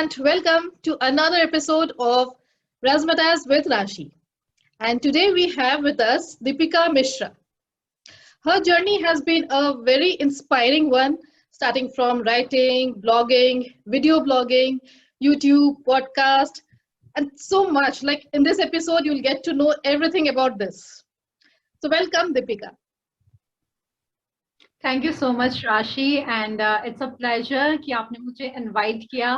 and welcome to another episode of Razzmatazz with Rashi. And today we have with us Deepika Mishra. Her journey has been a very inspiring one, starting from writing, blogging, video blogging, YouTube, podcast, and so much. Like in this episode, you'll get to know everything about this. So welcome, Deepika. Thank you so much राशि and it's a pleasure कि आपने मुझे invite किया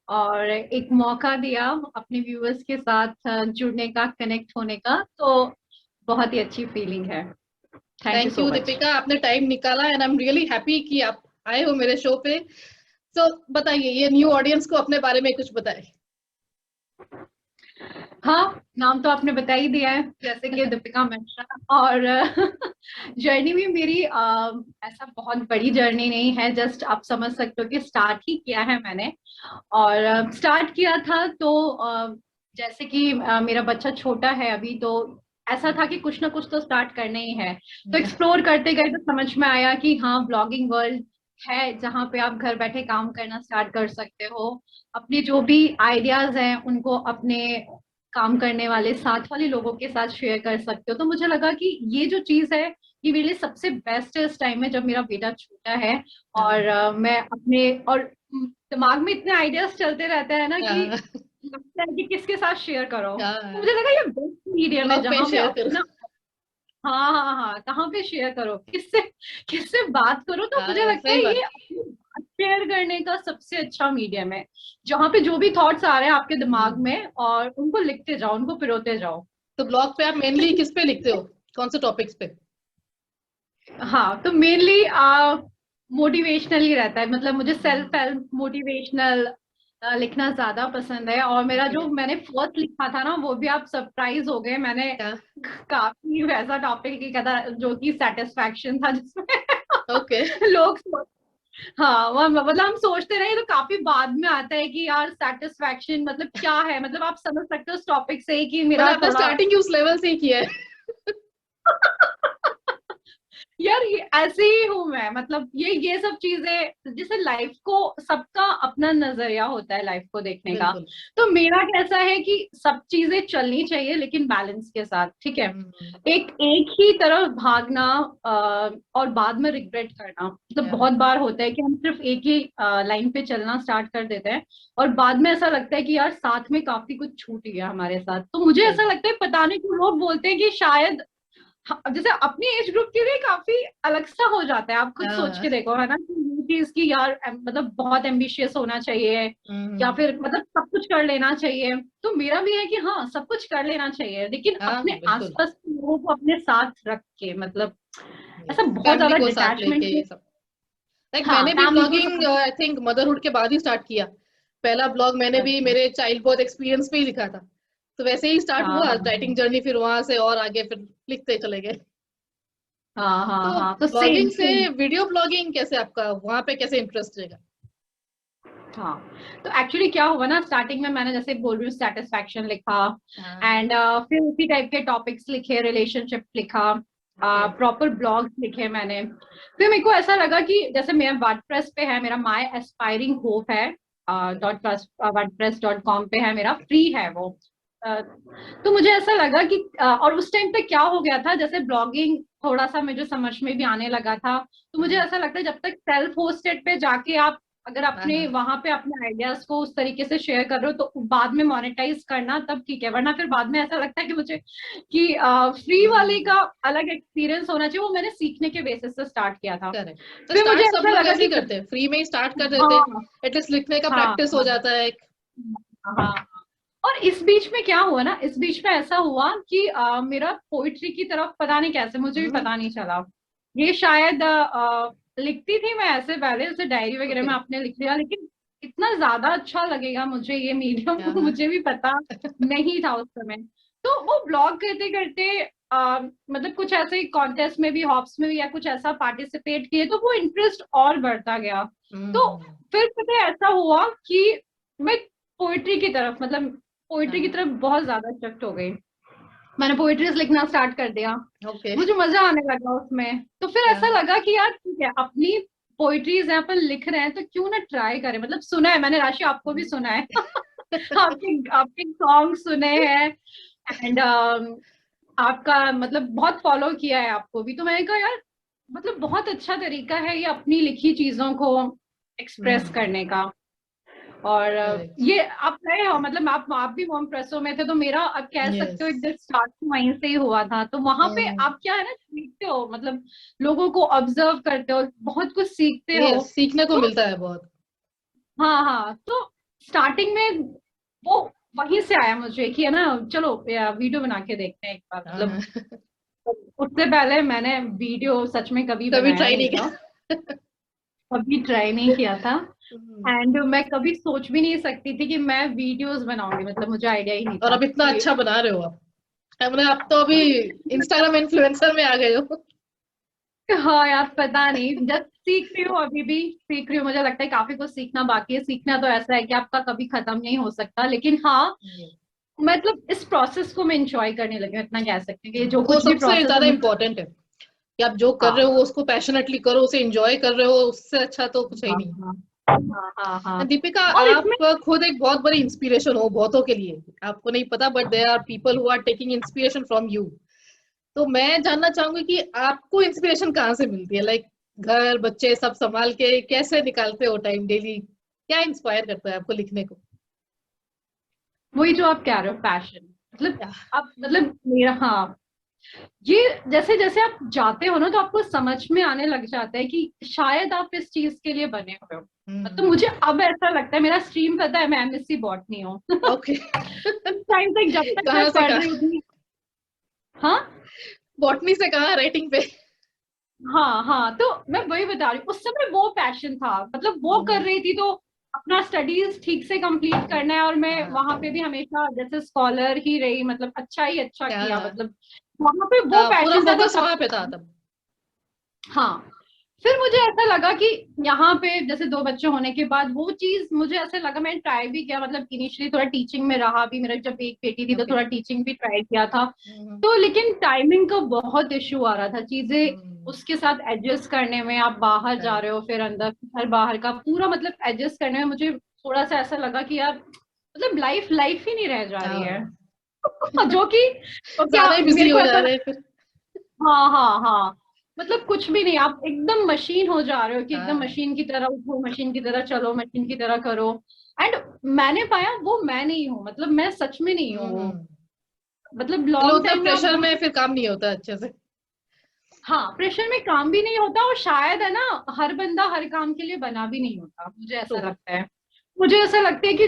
और एक मौका दिया अपने व्यूअर्स के साथ जुड़ने का, कनेक्ट होने का, तो बहुत ही अच्छी फीलिंग है। थैंक यू दीपिका, आपने टाइम निकाला and I am really happy कि आप आए हो मेरे शो पे। तो बताइए, ये न्यू ऑडियंस को अपने बारे में कुछ बताएं। हाँ, नाम तो आपने बता ही दिया है, जैसे कि दीपिका मिश्रा। और जर्नी भी मेरी ऐसा बहुत बड़ी जर्नी नहीं है, जस्ट आप समझ सकते हो कि स्टार्ट ही किया है मैंने। और स्टार्ट किया था तो जैसे कि मेरा बच्चा छोटा है अभी, तो ऐसा था कि कुछ ना कुछ तो स्टार्ट करना ही है। तो एक्सप्लोर करते गए तो समझ में आया कि हाँ, ब्लॉगिंग वर्ल्ड है जहाँ पे आप घर बैठे काम करना स्टार्ट कर सकते हो। अपने जो भी आइडियाज हैं उनको अपने काम करने वाले साथ वाले लोगों के साथ शेयर कर सकते हो। तो मुझे लगा कि ये जो चीज है ये मेरे लिए सबसे बेस्ट है इस टाइम में जब मेरा बेटा छोटा है और मैं अपने और दिमाग में इतने आइडियाज चलते रहते हैं ना कि लगता है कि किसके साथ शेयर करो। तो मुझे लगा ये बेस्ट मीडियम है जहाँ पे अपना हाँ, कहाँ पे शेयर करो, किससे किससे बात करो। तो मुझे लगता है ये शेयर करने का सबसे अच्छा मीडियम है, जहाँ पे जो भी थॉट्स आ रहे हैं आपके दिमाग में और उनको लिखते जाओ, उनको पिरोते जाओ। तो ब्लॉग पे आप मेनली किस पे लिखते हो, कौन से टॉपिक्स पे? हाँ, तो मेनली मोटिवेशनल ही रहता है, मतलब मुझे सेल्फ हेल्प मोटिवेशनल लिखना ज्यादा पसंद है। और मेरा जो मैंने फर्स्ट लिखा था ना, वो भी आप सरप्राइज हो गए, मैंने काफी वैसा टॉपिक लिखा था जो कि सेटिस्फैक्शन था, जिसमें लोग हाँ, मतलब हम सोचते रहे तो काफी बाद में आता है कि यार सेटिस्फैक्शन मतलब क्या है। मतलब आप समझ सकते हो उस टॉपिक से कि मेरा स्टार्टिंग उस लेवल से ही किया है। यार ये ऐसे ही हूं मैं, मतलब ये सब चीजें, जैसे लाइफ को सबका अपना नजरिया होता है लाइफ को देखने का। तो मेरा कैसा है कि सब चीजें चलनी चाहिए लेकिन बैलेंस के साथ, ठीक है। एक ही तरफ भागना और बाद में रिग्रेट करना, मतलब बहुत बार होता है कि हम सिर्फ एक ही लाइन पे चलना स्टार्ट कर देते हैं और बाद में ऐसा लगता है कि यार साथ में काफी कुछ छूट गया हमारे साथ। तो मुझे ऐसा लगता है, पता नहीं क्यों लोग बोलते हैं कि शायद जैसे अपनी एज ग्रुप के लिए काफी अलग सा हो जाता है। आप खुद सोच के देखो, है ना, कि चीज की यार मतलब बहुत एम्बिशियस होना चाहिए या फिर मतलब सब कुछ कर लेना चाहिए। तो मेरा भी है कि हाँ, सब कुछ कर लेना चाहिए लेकिन अपने आसपास के लोगों को अपने साथ रख के, मतलब ऐसा बहुत ज्यादा डिटैचमेंट। मैंने भी ब्लॉगिंग आई थिंक मदरहुड के बाद ही स्टार्ट किया। पहला ब्लॉग मैंने भी मेरे चाइल्ड बर्थ एक्सपीरियंस पे ही लिखा था, तो वैसे ही स्टार्ट हुआ राइटिंग जर्नी, फिर वहां से और आगे फिर लिखते चले गए। तो ब्लॉगिंग से वीडियो ब्लॉगिंग कैसे, आपका वहां पे कैसे इंटरेस्ट रहेगा? हाँ, तो एक्चुअली क्या हुआ ना, स्टार्टिंग में मैंने जैसे बोल रही हूँ सेटिस्फैक्शन लिखा एंड फिर उसी टाइप के टॉपिक्स लिखे, रिलेशनशिप लिखा, प्रॉपर ब्लॉग्स लिखे मैंने। फिर मेरे को ऐसा लगा कि जैसे मेरा वर्डप्रेस पे है, मेरा माय एस्पायरिंग होप है wordpress.com पे है मेरा, फ्री है वो। तो मुझे ऐसा लगा कि और उस टाइम पे क्या हो गया था, जैसे ब्लॉगिंग थोड़ा सा मुझे समझ में भी आने लगा था। तो मुझे ऐसा लगता है जब तक सेल्फ होस्टेड पे जाके आप अगर अपने वहां पे अपने आइडियाज को उस तरीके से शेयर कर रहे हो तो बाद में मोनेटाइज करना तब ठीक है, वरना फिर बाद में ऐसा लगता है कि मुझे कि फ्री वाले का अलग एक्सपीरियंस होना चाहिए। वो मैंने सीखने के बेसिस से स्टार्ट किया था। तो फिर मुझे ऐसा लगा कि करते हैं फ्री में ही स्टार्ट कर देते हैं, एटलीस्ट लिखने का प्रैक्टिस हो जाता है। हाँ, और इस बीच में क्या हुआ ना, इस बीच में ऐसा हुआ कि मेरा पोइट्री की तरफ पता नहीं कैसे, मुझे भी पता नहीं चला। ये शायद लिखती थी मैं ऐसे पहले, जैसे डायरी वगैरह में आपने लिख लिया, लेकिन इतना ज्यादा अच्छा लगेगा मुझे ये मीडियम मुझे भी पता नहीं था उस समय। तो वो ब्लॉग करते करते मतलब कुछ ऐसे कॉन्टेस्ट में भी, हॉप्स में भी या कुछ ऐसा पार्टिसिपेट किए, तो वो इंटरेस्ट और बढ़ता गया। तो फिर पता है ऐसा हुआ कि मैं पोइट्री की तरफ, मतलब पोइट्री की तरफ बहुत ज्यादा अट्रैक्ट हो गई। मैंने पोइट्रीज लिखना स्टार्ट कर दिया। मुझे मजा आने लगा उसमें। तो फिर ऐसा लगा कि यार ठीक है, अपनी पोइट्रीज यहाँ पर लिख रहे हैं तो क्यों ना ट्राई करें, मतलब सुना है मैंने राशि, आपको भी सुना है आपके आपके सॉन्ग सुने हैं एंड आपका मतलब बहुत फॉलो किया है आपको भी, तो मैंने कहा यार मतलब बहुत अच्छा तरीका है ये अपनी लिखी चीजों को एक्सप्रेस करने का। और Correct. ये आप गए हो, मतलब आप भी मोम प्रेसो में थे, तो मेरा आप कह सकते हो Yes. एकदम स्टार्ट वहीं से ही हुआ था, तो वहां पे आप क्या है ना सीखते हो, मतलब लोगों को ऑब्जर्व करते हो, बहुत कुछ सीखते हो। Yes, सीखने को तो मिलता है बहुत। हाँ हाँ, तो स्टार्टिंग में वो वहीं से आया मुझे कि है ना चलो वीडियो बना के देखते हैं एक बार, मतलब हाँ, उससे पहले मैंने वीडियो सच में कभी कभी बनाया ट्राई नहीं नहीं था, किया। कभी ट्राई नहीं किया था। हम्म। एंड मैं कभी सोच भी नहीं सकती थी कि मैं वीडियोस बनाऊंगी, मतलब मुझे आइडिया ही नहीं और था अब इतना कि अच्छा बना रहे हो आप, हमने आप तो अभी इंस्टाग्राम इन्फ्लुएंसर में आ गए हो। हाँ यार पता नहीं, जब सीख रही हूँ, अभी भी सीख रही हूँ, मुझे लगता है काफी कुछ सीखना बाकी है। सीखना तो ऐसा है कि आपका कभी खत्म नहीं हो सकता, लेकिन हाँ मतलब इस प्रोसेस को मैं इंजॉय करने लगी हूँ, इतना कह सकते हैं कि जो वो कुछ भी सबसे प्रोसेस है ज्यादा मुझे। इम्पोर्टेंट है कि आप जो कर रहे हाँ हो वो उसको पैशनेटली करो, उसे एंजॉय कर रहे हो, उससे अच्छा तो कुछ है ही हाँ नहीं। हाँ हाँ हाँ हाँ। दीपिका, और आप इसमें खुद एक बहुत बड़ी इंस्पिरेशन हो बहुतों के लिए, आपको नहीं पता but there are people who are taking inspiration from you. तो मैं जानना चाहूंगी कि आपको इंस्पिरेशन कहाँ से मिलती है, लाइक घर बच्चे सब संभाल के कैसे निकालते हो टाइम डेली, क्या इंस्पायर करता है आपको लिखने को? वही जो आप कह रहे हो पैशन, मतलब Yeah. आप मतलब मेरा हाँ, ये जैसे जैसे आप जाते हो ना तो आपको समझ में आने लग जाता है कि शायद आप इस चीज के लिए बने हुए हो। मतलब मुझे अब ऐसा लगता है, मेरा स्ट्रीम पता है मैं एमएससी बॉटनी हूँ ओके। उस टाइम तक जब तक मैं कहाँ से पढ़ कहाँ, रही थी। हाँ बॉटनी से कहाँ राइटिंग पे? हाँ हाँ, तो मैं वही बता रही हूँ, उस समय वो पैशन था, मतलब वो कर हम्म, रही थी तो अपना स्टडीज ठीक से कंप्लीट करना है, और मैं हाँ वहां पे भी हमेशा जैसे स्कॉलर ही रही, मतलब अच्छा ही अच्छा किया, हाँ मतलब वहां पे वो हाँ, पूरा पैशन था तो फोकस तब। वहां पे था तब। हाँ, फिर मुझे ऐसा लगा कि यहाँ पे जैसे दो बच्चे होने के बाद वो चीज मुझे ऐसे लगा, मैंने ट्राई भी किया, मतलब इनिशियली थोड़ा टीचिंग में रहा भी मेरा, जब एक बेटी थी तो ओके। थोड़ा टीचिंग भी ट्राई किया था। तो लेकिन टाइमिंग का बहुत इशू आ रहा था, चीजें उसके साथ एडजस्ट करने में, आप बाहर जा रहे हो फिर अंदर घर बाहर का पूरा मतलब एडजस्ट करने में मुझे थोड़ा सा ऐसा लगा कि यार मतलब लाइफ लाइफ ही नहीं रह जा रही है हाँ, जो कि तो क्या ज्यादा ही बिजी मेरे को हो जा ऐसा, रहे हैं फिर। हाँ हाँ हाँ, मतलब कुछ भी नहीं, आप एकदम मशीन हो जा रहे हो कि एकदम हाँ। मशीन की तरह उठो, मशीन की तरह चलो, मशीन की तरह करो। एंड मैंने पाया वो मैं नहीं हूँ, मतलब मैं सच में नहीं हूँ वो, हम्म, मतलब मतलब लॉन्ग उतना टाइम में आप प्रेशर में फिर काम नहीं होता अच्छे से। हाँ प्रेशर में काम भी नहीं होता, और शायद है ना हर बंदा हर काम के लिए बना भी नहीं होता, मुझे ट्रू। ऐसा लगता है। मुझे ऐसा लगता है कि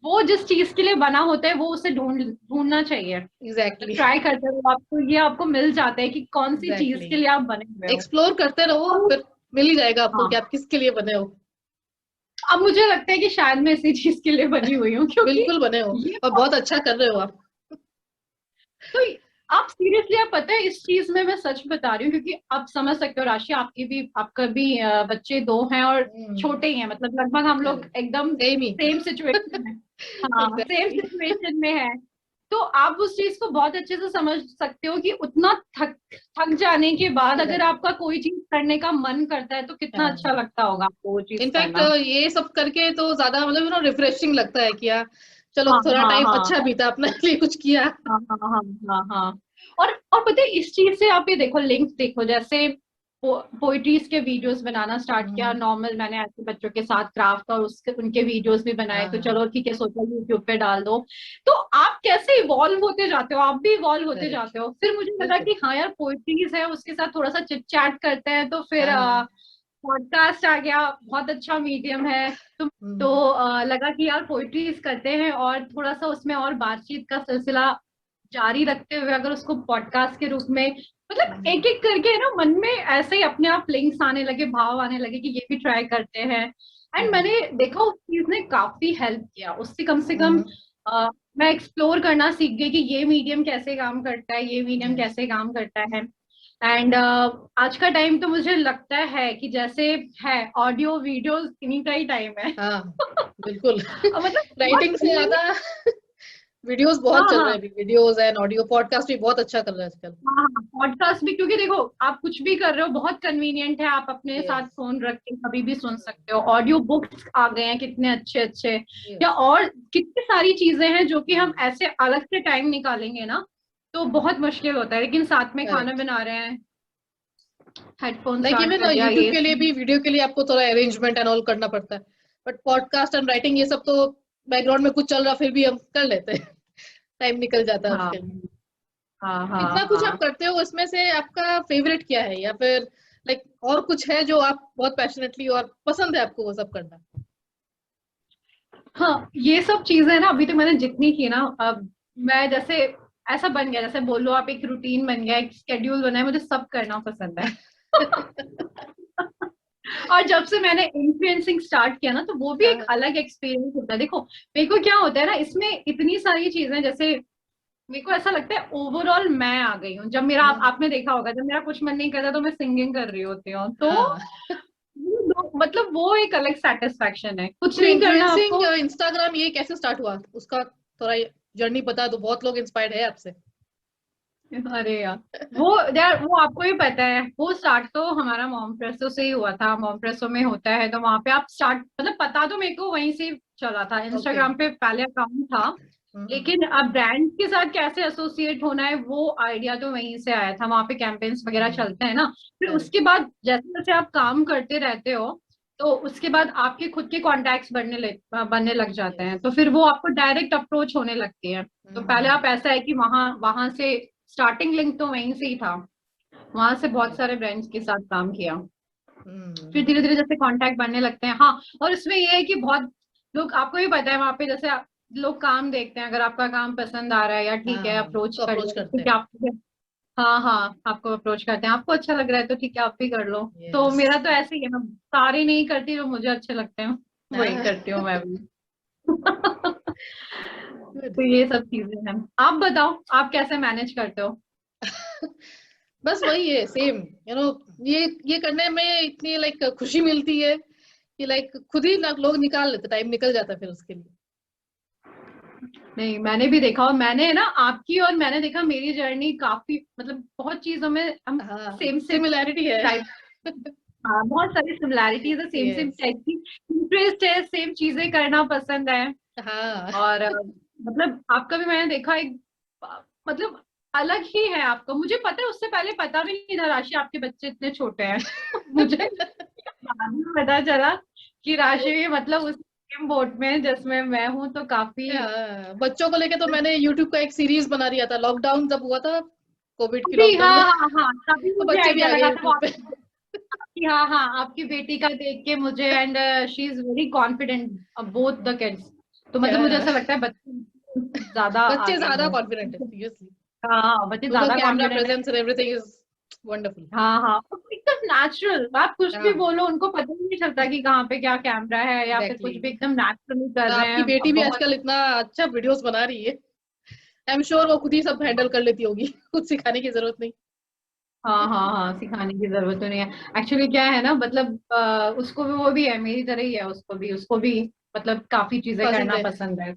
वो जिस चीज के लिए बना होता है वो उसे ढूंढना चाहिए, मतलब एग्जैक्टली। ट्राई करते रहो, आपको ये आपको मिल जाता है कि कौन सी चीज एग्जैक्टली, के लिए आप बने हुए हो। एक्सप्लोर करते रहो, अब फिर मिल ही जाएगा आपको कि हाँ, आप किसके लिए बने हो। अब मुझे लगता है कि शायद मैं इसी चीज के लिए बनी हुई हूँ, क्योंकि बिल्कुल बने हो, ये और बहुत अच्छा कर रहे हो आप। तो आप सीरियसली, आप पता है इस चीज में मैं सच बता रही हूँ, क्योंकि आप समझ सकते हो राशि, आपकी भी आपका भी बच्चे दो हैं और छोटे ही हैं, मतलब लगभग हम लोग करेक्ट, एकदम सेम ही। सेम सिचुएशन में, हाँ सेम एग्जैक्टली। सिचुएशन में है। तो आप उस चीज को बहुत अच्छे से समझ सकते हो कि उतना थक थक जाने के बाद अगर करेक्ट। आपका कोई चीज करने का मन करता है तो कितना अच्छा हाँ, लगता होगा आपको वो चीज इनफैक्ट करना। ये सब करके तो ज्यादा मतलब रिफ्रेशिंग लगता है कि यार चलो हाँ थोड़ा हाँ टाइम हाँ अच्छा बीता, अपने लिए कुछ किया। हाँ हाँ हाँ हाँ हाँ। और पता है इस चीज से आप ये देखो, लिंक्स देखो, जैसे पोइट्रीज के वीडियोस बनाना स्टार्ट किया, हम्म, नॉर्मल मैंने ऐसे बच्चों के साथ क्राफ्ट और उसके उनके वीडियोस भी बनाए, तो हाँ, चलो ठीक है सोचा यूट्यूब पे डाल दो। तो आप कैसे इवॉल्व होते जाते हो, आप भी इवॉल्व होते करेक्ट, जाते हो, फिर मुझे लगा बिल्कुल। कि हाँ यार पोइट्रीज है उसके साथ थोड़ा सा चिट चैट करते हैं, तो फिर हाँ। पॉडकास्ट आ गया, बहुत अच्छा मीडियम है। तो हम्म, लगा कि यार पोइट्रीज करते हैं और थोड़ा सा उसमें और बातचीत का सिलसिला जारी रखते हुए अगर उसको पॉडकास्ट के रूप में, मतलब एक एक करके ना मन में ऐसे ही अपने आप लिंक्स आने लगे, भाव आने लगे कि ये भी ट्राई करते हैं। एंड हम्म, मैंने देखा उस चीज ने काफी हेल्प किया, उससे कम से कम हम्म, मैं एक्सप्लोर करना सीख गई कि ये मीडियम कैसे काम करता है, ये मीडियम yes, कैसे काम करता है। एंड आज का टाइम तो मुझे लगता है कि जैसे है ऑडियो वीडियोस इन्हीं का ही टाइम है हाँ, बिल्कुल। मतलब बहुत राइटिंग से इन्हीं, ज्यादा वीडियोस बहुत हाँ चल रहे हाँ हैं अभी, वीडियोस एंड ऑडियो, पॉडकास्ट भी बहुत अच्छा कर रहा है आजकल। हाँ, पॉडकास्ट भी, क्योंकि देखो आप कुछ भी कर रहे हो बहुत कन्वीनियंट है, आप अपने साथ यस। फोन रख के कभी भी सुन सकते हो। ऑडियो बुक्स आ गए हैं कितने अच्छे अच्छे, या यस। और कितनी सारी चीजें हैं जो कि हम ऐसे अलग से टाइम निकालेंगे ना तो बहुत मुश्किल होता है, लेकिन साथ में खाना करेक्ट। बना रहे हैं, हेडफोन लाइक स्टार्ट इवन कर दिया यूट्यूब ये के लिए भी, वीडियो के लिए आपको थोड़ा अरेंजमेंट एंड ऑल करना पड़ता है, बट पॉडकास्ट एंड राइटिंग ये सब तो बैकग्राउंड में कुछ चल रहा फिर भी हम कर लेते हैं। टाइम निकल जाता है हाँ उसके लिए। हाँ हाँ इतना कुछ आप हाँ करते हो, इसमें से आपका फेवरेट क्या है, या फिर लाइक और कुछ है जो आप बहुत पैशनेटली और पसंद है आपको वो सब करना? हाँ, ये सब चीजें ना अभी तो मैंने जितनी की ना, अब मैं जैसे ऐसा बन गया, जैसे बोलो आप, एक रूटीन बन गया, एक स्केड्यूल बना है, मुझे सब करना पसंद है। और जब से मैंने इन्फ्लुएंसिंग स्टार्ट किया ना, तो वो भी एक हाँ। अलग एक्सपीरियंस होता है। देखो मेरे को क्या होता है ना, इसमें इतनी सारी चीजें, जैसे मेरे को ऐसा लगता है ओवरऑल मैं आ गई हूँ। जब मेरा आपने देखा होगा, जब मेरा कुछ मन नहीं करता तो मैं सिंगिंग कर रही होती हूँ, तो हाँ। मतलब वो एक अलग सेटिस्फेक्शन है, कुछ तो नहीं करना इन्फ्लुएंसिंग आपको। इंस्टाग्राम ये कैसे स्टार्ट हुआ, उसका थोड़ा जर्नी बता दो, बहुत लोग इंस्पायर्ड है आपसे। अरे यार, वो यार वो आपको ही पता है, वो स्टार्ट तो हमारा मॉम प्रेसो से ही हुआ था। मॉम प्रेसो में होता है तो वहां पे आप स्टार्ट, मतलब पता तो मेरे को वहीं से चला था। ओके। इंस्टाग्राम पे पहले अकाउंट था, लेकिन अब ब्रांड के साथ कैसे एसोसिएट होना है वो आइडिया तो वहीं से आया था। वहां पे कैंपेन्स वगैरह चलते हैं ना, फिर करेक्ट। उसके बाद जैसे जैसे आप काम करते रहते हो तो उसके बाद आपके खुद के कॉन्टैक्ट्स बनने लग जाते यस। हैं, तो फिर वो आपको डायरेक्ट अप्रोच होने लगती है। तो पहले आप, ऐसा है कि वहां वहां से स्टार्टिंग लिंक तो वहीं से ही था, वहां से बहुत सारे ब्रांड्स के साथ काम किया। फिर धीरे धीरे जैसे कांटेक्ट बनने लगते हैं, हाँ, और इसमें ये है कि बहुत लोग, आपको भी पता है वहां पे, जैसे लोग काम देखते हैं, अगर आपका काम पसंद आ रहा है या ठीक है हाँ, अप्रोच तो कर अप्रोच लिया, करते ठीक है हैं। आप, हाँ हाँ, आपको अप्रोच करते हैं, आपको अच्छा लग रहा है तो ठीक है आप भी कर लो। तो यस। मेरा तो ऐसे ही है, मैं सारे नहीं करती, जो मुझे अच्छे लगते हैं वही करती हूँ मैं भी। गुड। तो ये सब चीजें हैं। आप बताओ, आप कैसे मैनेज करते हो? बस वही है, सेम, ये करने में इतनी लाइक खुशी मिलती है कि लाइक खुद ही लोग निकाल लेते, टाइम निकल जाता है फिर उसके लिए। नहीं, मैंने भी देखा, और मैंने ना आपकी, और मैंने देखा मेरी जर्नी काफी, मतलब बहुत चीजों में हम हाँ, सेम सेम सिमिलैरिटी है। टाइप। हाँ, बहुत सारी सिमिलैरिटीज है, सेम सेम यस। टाइप की इंटरेस्ट है, सेम चीजें करना पसंद है। हाँ। और मतलब आपका भी मैंने देखा एक, मतलब अलग ही है आपका। मुझे पता है, उससे पहले पता भी नहीं था राशि आपके बच्चे इतने छोटे हैं। मुझे बाद में पता चला कि राशि भी मतलब उस सेम बोट में है जिसमें मैं हूँ, तो काफी। हाँ, बच्चों को लेके तो मैंने यूट्यूब का एक सीरीज बना दिया था, लॉकडाउन जब हुआ था, कोविड की जी लॉकडाउन हाँ में। हाँ हाँ, तभी तो मुझे बच्चे भी आइडिया आ गए लगा था वो यूट्यूब पे। आपकी, हाँ हाँ, आपकी बेटी का देख के मुझे, and she is very confident, both the kids. तो मतलब मुझे हाँ, ऐसा लगता है बच्चे ज्यादा बच्चे आगे ज्यादा हैं। कॉन्फिडेंट है सीरियसली। हाँ, बच्चे उनका ज्यादा कैमरा कॉन्फिडेंट है। Presence and everything is wonderful. हाँ हाँ, एकदम नेचुरल, आप कुछ भी हाँ, बोलो उनको पता ही नहीं चलता कि कहाँ पे क्या कैमरा है, या फिर एग्जैक्टली। कुछ भी एकदम नेचुरली कर रहे आपकी हैं। बेटी अब भी बहुत, आजकल इतना अच्छा वीडियोस बना रही है, आई एम श्योर वो खुद ही सब हैंडल कर लेती होगी, कुछ सिखाने की जरूरत नहीं। हाँ हाँ हाँ, सिखाने की जरूरत तो नहीं है। एक्चुअली क्या है ना, मतलब उसको भी, वो भी है मेरी तरह ही है, उसको भी मतलब काफी चीजें पसंद करना है। पसंद है।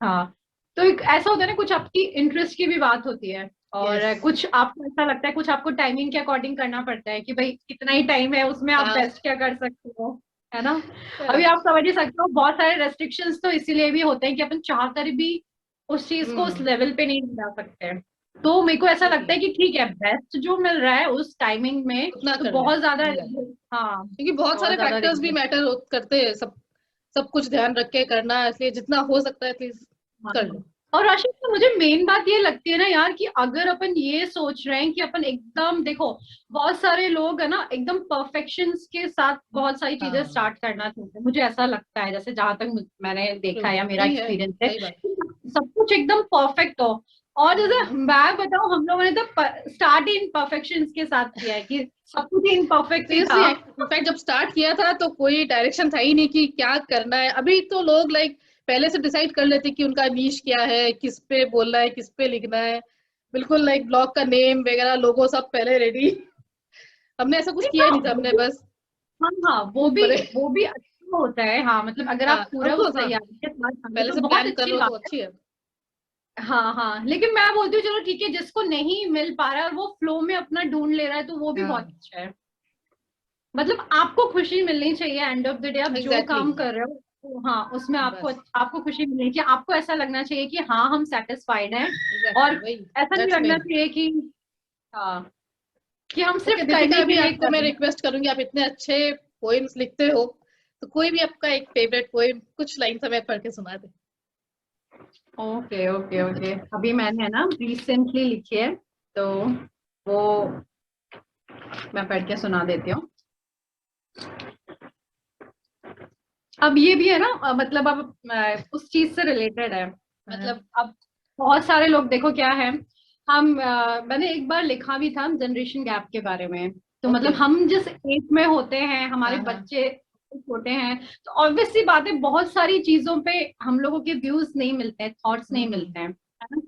हाँ, तो एक ऐसा होता है ना, कुछ आपकी इंटरेस्ट की भी बात होती है, यस। और कुछ आपको ऐसा लगता है, कुछ आपको टाइमिंग के अकॉर्डिंग करना पड़ता है कि भाई कितना ही टाइम है, उसमें आप हाँ। बेस्ट क्या कर सकते हो, है ना। अभी करेक्ट। आप समझ ही सकते हो, बहुत सारे रेस्ट्रिक्शंस तो इसीलिए भी होते हैं कि अपन चाह कर भी उस चीज को उस हम्म। लेवल पे नहीं ला सकते हैं। तो मेरे को ऐसा लगता एग्जैक्टली। है कि ठीक है, बेस्ट जो मिल रहा है उस टाइमिंग में, उतना तो करना है, बहुत ज्यादा, मिल जाता है, हाँ, क्योंकि बहुत बहुत सारे ज्यादा फैक्टर्स भी मैटर करते हैं, सब सब कुछ ध्यान रख के करना है, इसलिए जितना हो सकता है प्लीज हाँ। कर लो। और राशिद, तो मुझे मेन बात ये लगती है ना यार, कि अगर अपन ये सोच रहे हैं कि अपन एकदम, देखो बहुत सारे लोग है ना एकदम परफेक्शंस के साथ बहुत सारी चीजें हाँ। स्टार्ट करना चाहते हैं, मुझे ऐसा लगता है, जैसे जहां तक मैंने ट्रू। देखा है या मेरा नहीं है, एक्सपीरियंस है, सही बात। सब कुछ एकदम परफेक्ट हो। और जैसे हम्म। मैं बताऊं, हम लोगों ने तो स्टार्ट ही इम्परफेक्शंस के साथ किया है, कि सब कुछ इम्परफेक्ट ही सीरियसली, था। इनफैक्ट जब स्टार्ट किया था तो कोई डायरेक्शन था ही नहीं कि क्या करना है। अभी तो लोग लाइक पहले से डिसाइड कर लेते कि उनका नीश क्या है, किस पे बोलना है, किस पे लिखना है, बिल्कुल लाइक ब्लॉग का नेम वगैरह, लोगो सब पहले रेडी। हमने ऐसा कुछ नहीं, किया ही हाँ नहीं था, वो हमने भी, बस हाँ हाँ, वो कूद भी, पड़े। वो भी अच्छा होता है, हाँ, मतलब अगर हाँ, आप पूरा ऑफ उस कोर्स, हाँ, तैयारी के साथ आए पहले तो से बहुत प्लान कर अच्छी लो तो बात है। अच्छी है। हाँ हाँ, लेकिन मैं बोलती हूँ चलो ठीक है, जिसको नहीं मिल पा रहा है और वो फ्लो में अपना ढूंढ ले रहा है तो वो भी बहुत हाँ अच्छा है। मतलब आपको खुशी मिलनी चाहिए एंड ऑफ द डे, आप जो एग्जैक्टली काम कर रहे हो तो हाँ उसमें आपको बस आपको खुशी मिलनी चाहिए, आपको ऐसा लगना चाहिए कि हाँ हम सेटिस्फाइड हैं। और एग्जैक्टली वही ऐसा नहीं दैट्स लगना मेन। चाहिए कि हाँ कि हम ओके सिर्फ दीपिका, करने के अभी लिए आपको कर मैं रहे हैं। रिक्वेस्ट करूंगी, आप इतने अच्छे पोएम्स लिखते हो, तो कोई भी आपका एक फेवरेट पोएम कुछ लाइन हमें पढ़ के सुना दे। ओके ओके ओके, अभी मैंने है ना रिसेंटली लिखी है, तो वो मैं पढ़ के सुना देती हूँ। अब ये भी है ना मतलब अब उस चीज से रिलेटेड है। हाँ, मतलब अब बहुत सारे लोग देखो क्या है, हम मैंने एक बार लिखा भी था जनरेशन गैप के बारे में। तो ओके मतलब हम जिस एज में होते हैं, हमारे हाँ हाँ बच्चे छोटे हैं, तो ऑब्वियस सी बात है बहुत सारी चीजों पे हम लोगों के व्यूज नहीं मिलते हैं, थॉट्स नहीं हम्म मिलते हैं, है ना?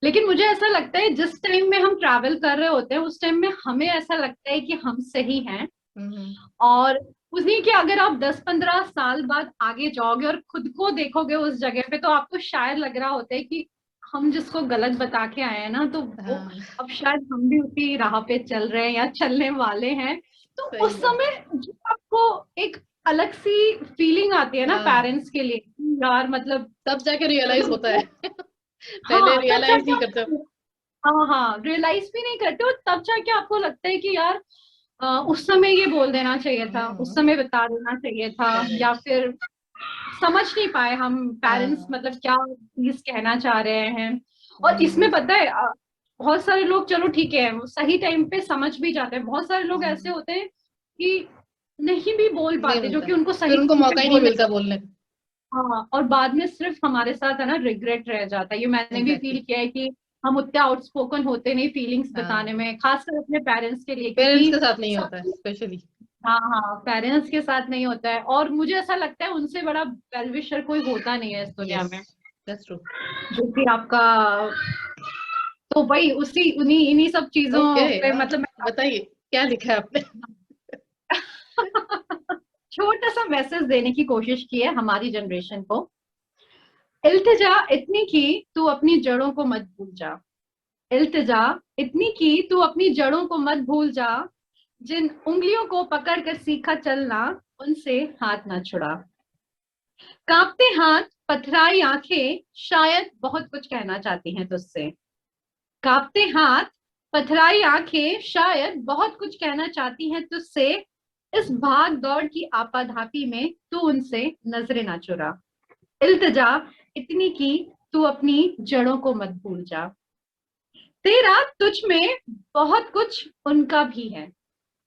लेकिन मुझे ऐसा लगता है जिस टाइम में हम ट्रैवल कर रहे होते हैं उस टाइम में हमें ऐसा लगता है कि हम सही हैं। हम्म और उसी के अगर आप 10-15 साल बाद आगे जाओगे और खुद को देखोगे उस जगह पे, तो आपको शायद लग रहा होता है कि हम जिसको गलत बता के आए हैं ना, तो वो हाँ अब शायद हम भी उसी राह पे चल रहे हैं या चलने वाले हैं। तो सही उस बात समय जो आपको एक अलग सी फीलिंग आती है ना हाँ, पेरेंट्स के लिए कि यार मतलब तब जाके रियलाइज मतलब होता वो, है पहले हाँ तब रियलाइज जाके नहीं करते। आप हाँ हाँ रियलाइज भी नहीं करते, और तब जाके आपको लगता है कि यार उस समय ये बोल देना चाहिए था, उस हम्म समय बता देना चाहिए था, या करेक्ट फिर समझ नहीं पाए हम पेरेंट्स हाँ मतलब क्या चीज कहना चाह रहे हैं। और हम्म इसमें पता है बहुत सारे लोग चलो ठीक है वो सही टाइम पे समझ भी जाते हैं, बहुत सारे लोग ऐसे हम्म, होते हैं कि नहीं भी बोल नहीं पाते जो मिलता, कि उनको फिर सही उनको टाइम पे मौका ही नहीं बोलने। मिलता बोलने का। हाँ, और बाद में सिर्फ हमारे साथ है ना रिग्रेट रह जाता है, ये मैंने भी एग्जैक्टली फील किया है कि हम उतने आउटस्पोकन होते नहीं फीलिंग्स बताने हाँ, में, खासकर अपने पेरेंट्स के लिए, पेरेंट्स के क्योंकि साथ नहीं होता है सब स्पेशली। हाँ हाँ पेरेंट्स के साथ नहीं होता है, और मुझे ऐसा लगता है उनसे बड़ा वेल कोई होता नहीं है इस दुनिया यस में, दैट्स ट्रू। जो कि आपका, तो वही उसी उन्हीं इन्हीं सब ओके चीजों पे हाँ, मतलब बताइए क्या लिखा है आपने। छोटा सा मैसेज देने की कोशिश की है हमारी जनरेशन को। इल्तिजा इतनी की तू अपनी जड़ों को मत भूल जा। इल्तिजा इतनी की तू अपनी जड़ों को मत भूल जा। जिन उंगलियों को पकड़ कर सीखा चलना, उनसे हाथ ना छुड़ा। कांपते हाथ, पथराई आंखें, शायद बहुत कुछ कहना चाहती हैं तुझसे। कांपते हाथ, पथराई आंखें, शायद बहुत कुछ कहना चाहती हैं तुझसे। इस भाग दौड़ की आपाधापी में तू उनसे नजरें ना चुरा। इल्तिजा इतनी की तू अपनी जड़ों को मत भूल जा। तेरा तुझ में बहुत कुछ उनका भी है।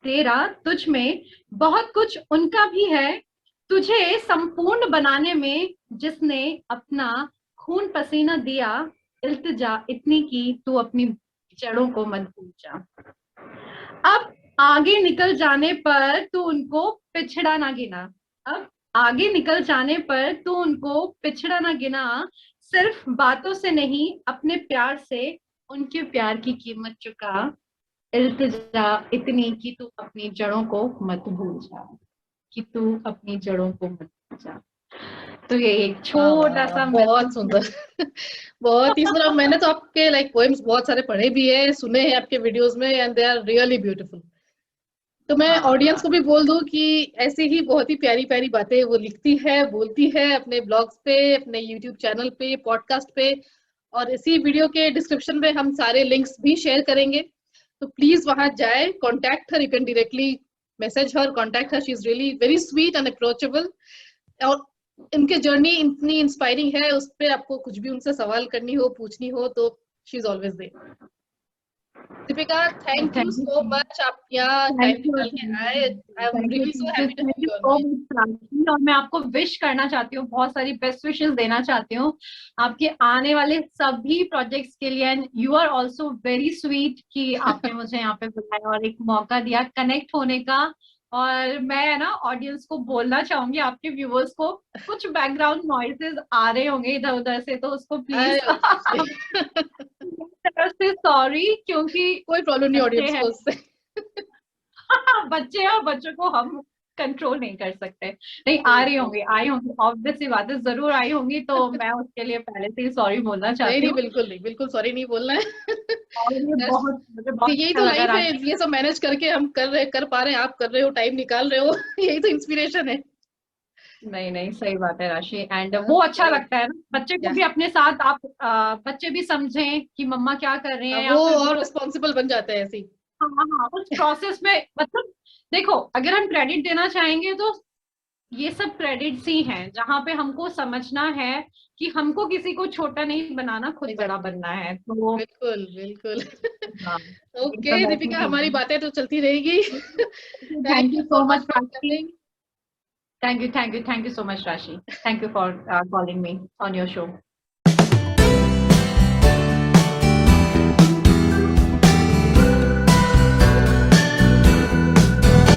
तेरा तुझ में बहुत कुछ उनका भी है। तुझे संपूर्ण बनाने में जिसने अपना खून पसीना दिया। इल्तिजा इतनी की तू अपनी जड़ों को मत भूल जा। अब आगे निकल जाने पर तू उनको पिछड़ा ना गिना। अब आगे निकल जाने पर तू उनको पिछड़ा ना गिना। सिर्फ बातों से नहीं, अपने प्यार से उनके प्यार की कीमत चुका। इल्तिजा इतनी कि तू अपनी जड़ों को मत भूल जा। कि तू अपनी जड़ों को मत भूल जा। तो ये एक वाह वाह छोटा वाह, सा बहुत मैसेज है। सुंदर बहुत ही सुंदर। मैंने तो आपके लाइक पोएम्स बहुत सारे पढ़े भी है, सुने हैं आपके वीडियोस में, and they are really beautiful. तो मैं ऑडियंस को हाँ भी बोल दूं कि ऐसे ही बहुत ही प्यारी प्यारी बातें वो लिखती है, बोलती है अपने ब्लॉग्स पे, अपने यूट्यूब चैनल पे, पॉडकास्ट पे। और इसी वीडियो के डिस्क्रिप्शन में हम सारे लिंक्स भी शेयर करेंगे, तो प्लीज वहां जाए, contact her, you can directly message her, contact her, she is really very sweet and approachable. और इनके जर्नी इतनी इंस्पायरिंग है, उस पर आपको कुछ भी उनसे सवाल करनी हो, पूछनी हो, तो she is always there. Deepika, thank you thank so you, much, आप यहाँ थैंक टाइम यू, निकाल के आए। I am thank you, really so happy to thank have you you on so my. Much Prachi, और मैं आपको विश करना चाहती हूँ, बहुत सारी बेस्ट विशेस देना चाहती हूँ आपके आने वाले सभी प्रोजेक्ट्स के लिए। And you are also very sweet कि आपने मुझे यहाँ पे बुलाया और एक मौका दिया कनेक्ट होने का। और मैं ना ऑडियंस को बोलना चाहूंगी, आपके व्यूअर्स को कुछ बैकग्राउंड नॉइसेस आ रहे होंगे इधर उधर से, तो उसको अरे प्लीज तरफ से सॉरी, क्योंकि कोई प्रॉब्लम नहीं बच्चे ऑडियंस हैं। को उससे। बच्चे हैं और बच्चों को हम कंट्रोल नहीं कर सकते। नहीं, आ रही होंगी, आई होंगी, ऑब्वियस सी बात है, जरूर आई होंगी, तो मैं उसके लिए पहले से ही सॉरी बोलना नहीं चाहती नहीं, हूँ। बिल्कुल नहीं, बिल्कुल सॉरी नहीं बोलना है। और ये बहुत, मुझे बहुत यही अच्छा तो लगा लाइफ है, राशि। ये सब मैनेज करके हम कर पा रहे हैं, आप कर रहे हो, टाइम निकाल रहे हो। यही तो इंस्पिरेशन है। नहीं नहीं, सही बात है राशि। एंड वो अच्छा चलो, लगता है ना, बच्चे को या भी अपने साथ आप बच्चे भी समझें कि मम्मा क्या कर रहे हैं, वो या फिर वो, और रिस्पॉन्सिबल बन जाते हैं ऐसे ही। हाँ हाँ, उस प्रोसेस में मतलब देखो, अगर हम क्रेडिट देना चाहेंगे तो ये सब क्रेडिट्स ही हैं जहाँ पे हमको समझना है कि हमको किसी को छोटा नहीं बनाना, खुद बड़ा एग्जैक्टली, बनना है। तो बिल्कुल बिल्कुल। हाँ, ये ओके सब ऐसी दीपिका, हमारी चीजें। बातें तो चलती रहेगी। Thank thank you you so so much much for Rashi. Coming. Thank you so much Rashi. Thank you for calling me on your show.